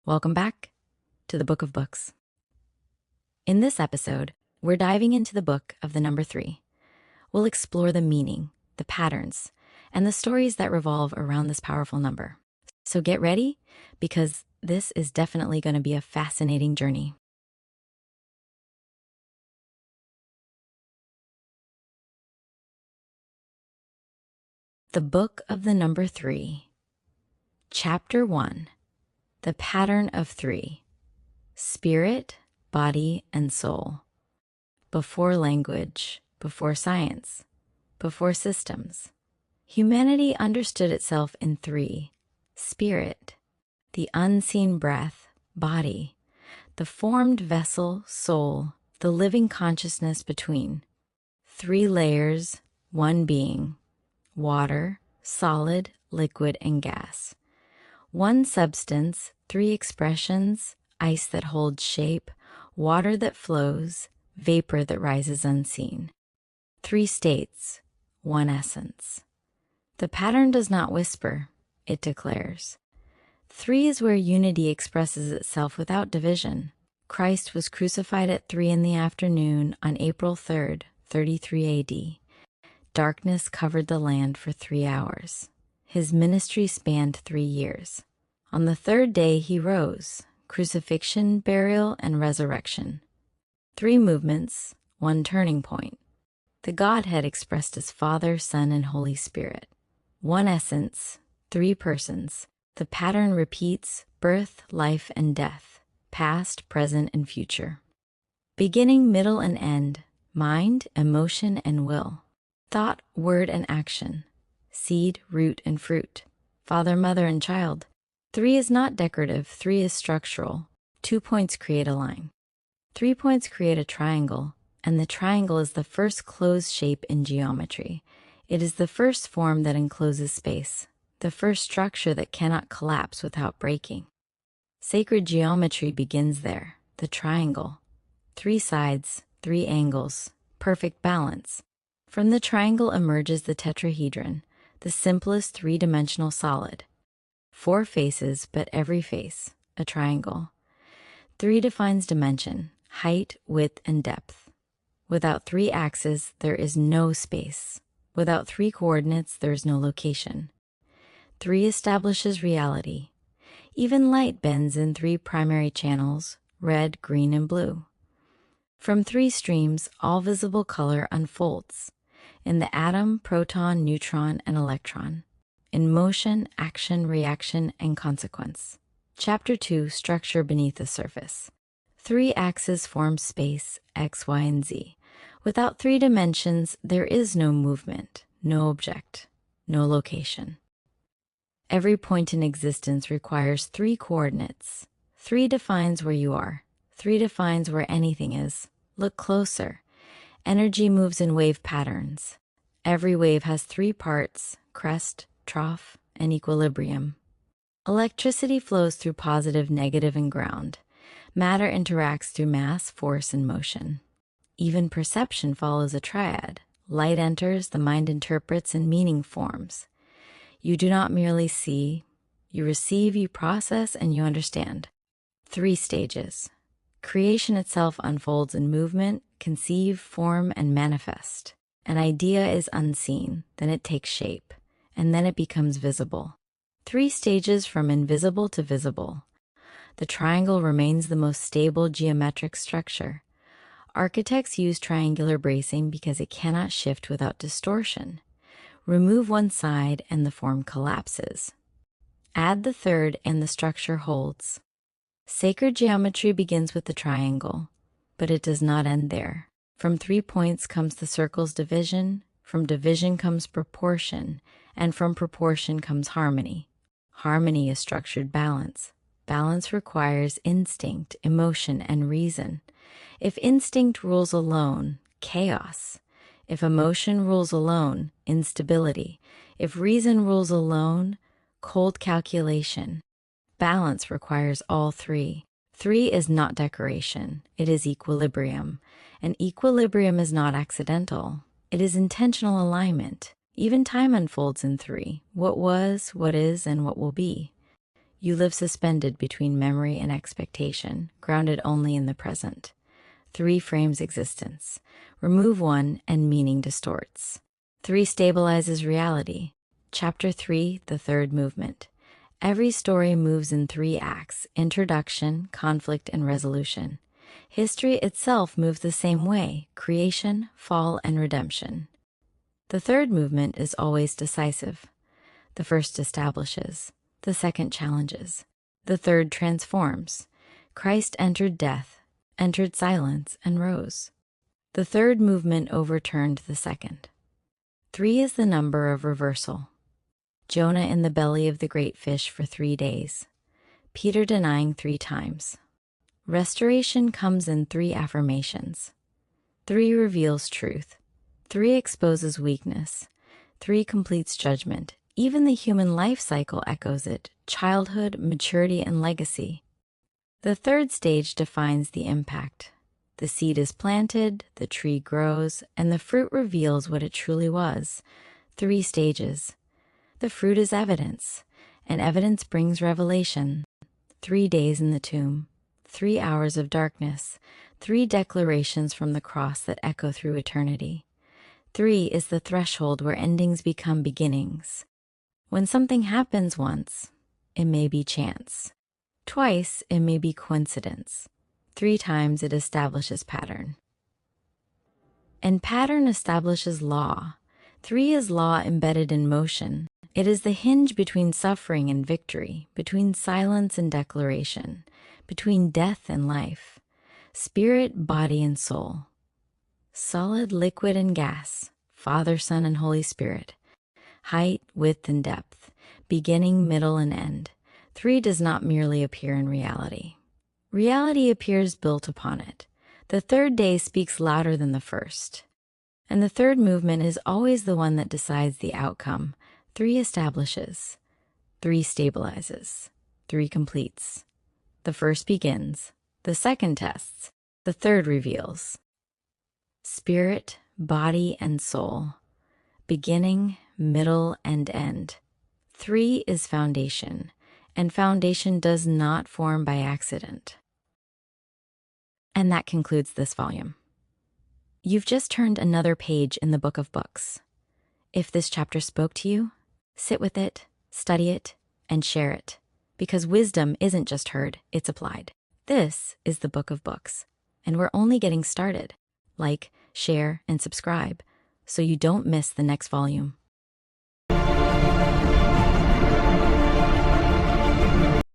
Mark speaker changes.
Speaker 1: Welcome back to the Book of Books. In this episode, we're diving into the book of the number 3. We'll explore the meaning, the patterns, and the stories that revolve around this powerful number. So get ready, because this is definitely going to be a fascinating journey. The book of the number 3. Chapter 1. The pattern of 3. Spirit, body, and soul. Before language, before science, before systems, humanity understood itself in 3. Spirit, the unseen breath, body, the formed vessel, soul, the living consciousness between. 3 layers, 1 being. Water, solid, liquid, and gas. 1 substance, 3 expressions, ice that holds shape, water that flows, vapor that rises unseen. 3 states, 1 essence. The pattern does not whisper, it declares. 3 is where unity expresses itself without division. Christ was crucified at 3 in the afternoon on April 3rd, 33 AD. Darkness covered the land for 3 hours. His ministry spanned 3 years. On the 3rd day he rose, crucifixion, burial, and resurrection. 3 movements, 1 turning point. The Godhead expressed as Father, Son, and Holy Spirit. 1 essence, 3 persons. The pattern repeats birth, life, and death, past, present, and future. Beginning, middle, and end, mind, emotion, and will. Thought, word, and action, seed, root, and fruit, father, mother, and child. 3 is not decorative, 3 is structural. 2 points create a line. 3 points create a triangle, and the triangle is the first closed shape in geometry. It is the first form that encloses space, the first structure that cannot collapse without breaking. Sacred geometry begins there, the triangle. 3 sides, 3 angles, perfect balance. From the triangle emerges the tetrahedron, the simplest 3-dimensional solid. 4 faces, but every face, a triangle. 3 defines dimension, height, width, and depth. Without 3 axes, there is no space. Without 3 coordinates, there is no location. 3 establishes reality. Even light bends in 3 primary channels, red, green, and blue. From 3 streams, all visible color unfolds. In the atom, proton, neutron, and electron. In motion, action, reaction, and consequence. Chapter 2, Structure Beneath the Surface. 3 axes form space, X, Y, and Z. Without 3 dimensions, there is no movement, no object, no location. Every point in existence requires 3 coordinates. 3 defines where you are. 3 defines where anything is. Look closer. Energy moves in wave patterns. Every wave has 3 parts, crest, trough, and equilibrium. Electricity flows through positive, negative, and ground. Matter interacts through mass, force, and motion. Even perception follows a triad. Light enters, the mind interprets, and meaning forms. You do not merely see, you receive, you process, and you understand. 3 stages. Creation itself unfolds in movement, conceive, form, and manifest. An idea is unseen, then it takes shape, and then it becomes visible. 3 stages from invisible to visible. The triangle remains the most stable geometric structure. Architects use triangular bracing because it cannot shift without distortion. Remove 1 side and the form collapses. Add the 3rd and the structure holds. Sacred geometry begins with the triangle, but it does not end there. From 3 points comes the circle's division, from division comes proportion, and from proportion comes harmony. Harmony is structured balance. Balance requires instinct, emotion, and reason. If instinct rules alone, chaos. If emotion rules alone, instability. If reason rules alone, cold calculation. Balance requires all 3. 3 is not decoration, it is equilibrium. And equilibrium is not accidental, it is intentional alignment. Even time unfolds in 3, what was, what is, and what will be. You live suspended between memory and expectation, grounded only in the present. 3 frames existence. Remove one and meaning distorts. 3 stabilizes reality. Chapter 3, the third movement. Every story moves in 3 acts: introduction, conflict, and resolution. History itself moves the same way: creation, fall, and redemption. The third movement is always decisive. The first establishes. The second challenges. The third transforms. Christ entered death, entered silence, and rose. The third movement overturned the second. 3 is the number of reversal. Jonah in the belly of the great fish for 3 days. Peter denying 3 times. Restoration comes in 3 affirmations. 3 reveals truth. 3 exposes weakness. 3 completes judgment. Even the human life cycle echoes it: childhood, maturity, and legacy. The third stage defines the impact. The seed is planted, the tree grows, and the fruit reveals what it truly was. 3 stages. The fruit is evidence, and evidence brings revelation. 3 days in the tomb, 3 hours of darkness, 3 declarations from the cross that echo through eternity. 3 is the threshold where endings become beginnings. When something happens once, it may be chance. Twice, it may be coincidence. 3 times, it establishes pattern. And pattern establishes law. 3 is law embedded in motion. It is the hinge between suffering and victory, between silence and declaration, between death and life, spirit, body, and soul. Solid, liquid, and gas, Father, Son, and Holy Spirit. Height, width, and depth, beginning, middle, and end. 3 does not merely appear in reality. Reality appears built upon it. The third day speaks louder than the first. And the third movement is always the one that decides the outcome. 3 establishes. 3 stabilizes. 3 completes. The first begins. The second tests. The third reveals. Spirit, body, and soul. Beginning, middle, and end. 3 is foundation, and foundation does not form by accident. And that concludes this volume. You've just turned another page in the Book of Books. If this chapter spoke to you, sit with it, study it, and share it, because wisdom isn't just heard, it's applied. This is the Book of Books, and we're only getting started. Like, share, and subscribe so you don't miss the next volume.